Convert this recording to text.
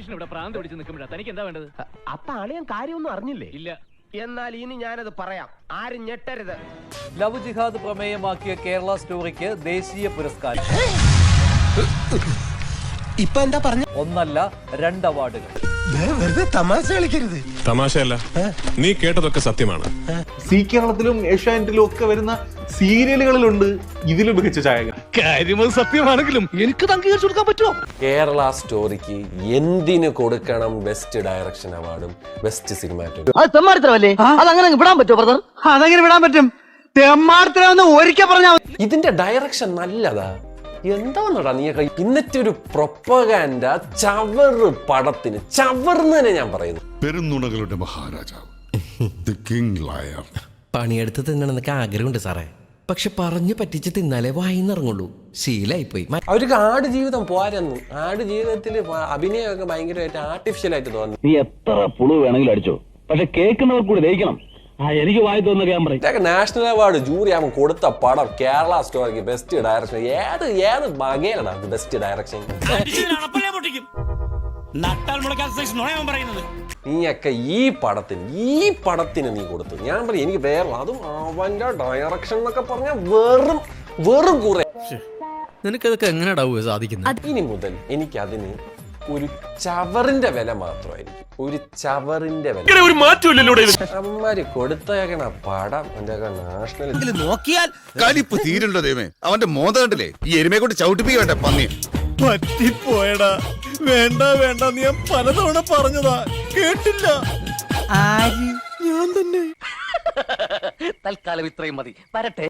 ഇവിടെ പ്രാന്ത് പിടിച്ച് നിൽക്കുമ്പോഴാ തനിക്ക് എന്താ വേണ്ടത്? അപ്പൊ അളിയൻ കാര്യമൊന്നും അറിഞ്ഞില്ലേ? ഇല്ല. എന്നാൽ ഇനി ഞാനത് പറയാം, ആരും ഞെട്ടരുത്. ലവ് ജിഹാദ് പ്രമേയമാക്കിയ കേരള സ്റ്റോറിക്ക് ദേശീയ പുരസ്കാരം. ഇപ്പൊ എന്താ പറഞ്ഞ? ഒന്നല്ല 2 അവാർഡുകൾ. വെറുതെ തമാശ കളിക്കരുത്. തമാശയല്ല, നീ കേട്ടതൊക്കെ സത്യമാണ്. സി കേരളത്തിലും ഏഷ്യാനെറ്റിലും ഒക്കെ വരുന്ന സീരിയലുകളിലുണ്ട് ഇതിലും മികച്ച ഛായകൻ. കാര്യം സത്യമാണെങ്കിലും എനിക്ക് അംഗീകരിച്ചു കൊടുക്കാൻ പറ്റുമോ? കേരള സ്റ്റോറിക്ക് എന്തിനു കൊടുക്കണം ബെസ്റ്റ് ഡയറക്ഷൻ അവാർഡും ബെസ്റ്റ് സിനിമാറ്റോഗ്രാഫി? അത് തെമ്മാടിത്തരമല്ലേ? അതങ്ങനെ വിടാൻ പറ്റുമോ ബ്രദർ? അതെങ്ങനെ വിടാൻ പറ്റും? തെമ്മാടിത്തരം ഒരിക്കൽ പറഞ്ഞാൽ ഇതിന്റെ ഡയറക്ഷൻ നല്ലതാ. എന്താണെടാ നീ ഇന്നത്തെ ഒരു പ്രൊപ്പഗാൻഡ ചവറ് പടത്തിന് ചവർന്ന് തന്നെ ഞാൻ പറയുന്നു. പെരുന്നുണകളുടെ മഹാരാജാവ്, ദി കിങ് ലയർ. പണിയെടുത്ത് തിന്നണമെന്നൊക്കെ ആഗ്രഹമുണ്ട് സാറേ, പക്ഷെ പറഞ്ഞു പറ്റിച്ച് തിന്നാലേ വായിന്നിറങ്ങുള്ളൂ. ശീലായിപ്പോയി. അവർക്ക് ആട് ജീവിതം പോരെന്ന്. ആട് ജീവിതത്തിൽ അഭിനയമൊക്കെ ഭയങ്കരമായിട്ട് ആർട്ടിഫിഷ്യൽ ആയിട്ട് തോന്നുന്നു. നീ എത്ര പുളു വേണമെങ്കിലും അടിച്ചോ, പക്ഷെ കേൾക്കുന്നവർ കൂടി ദഹിക്കണം. എനിക്ക് വായി തോന്നുന്ന ഞാൻ പറയും. നാഷണൽ അവാർഡ് ജൂറി ആവുമ്പോൾ കൊടുത്ത പടം കേരള സ്റ്റോറിക്ക് ബെസ്റ്റ് ഡയറക്ഷൻ. ഏത് ബഗയിലാണ് ബെസ്റ്റ് ഡയറക്ഷൻ? നീയൊക്കെ ഈ പടത്തിന് നീ കൊടുത്തു. ഞാൻ പറയും എനിക്ക് വേറെ അതും അവന്റെ ഡയറക്ഷൻ എന്നൊക്കെ പറഞ്ഞാൽ വെറും കുറെ. നിനക്കതൊക്കെ എങ്ങനെയാ സാധിക്കുന്നത്? ഇനി മുതൽ എനിക്ക് അതിന് ഒരു ചവറിന്റെ വില മാത്രമായിരിക്കും. ഒരു ചവറിന്റെ വില. അമ്മമാര് കൊടുത്തേക്കണ പടം എന്റെ നാഷണൽ നോക്കിയാൽ കലിപ്പ് തീരുണ്ടോ ദൈവമേ. അവന്റെ മോത കണ്ടില്ലേ? ഈ എരുമയെ കൊണ്ട് ചവിട്ടിപ്പിക്കട്ടെ പന്നി. പറ്റിപ്പോയടാ. വേണ്ട നീ ഞാൻ പലതവണ പറഞ്ഞതാ, കേട്ടില്ല. ഞാൻ തന്നെ. തൽക്കാലം ഇത്രയും മതി. വരട്ടെ.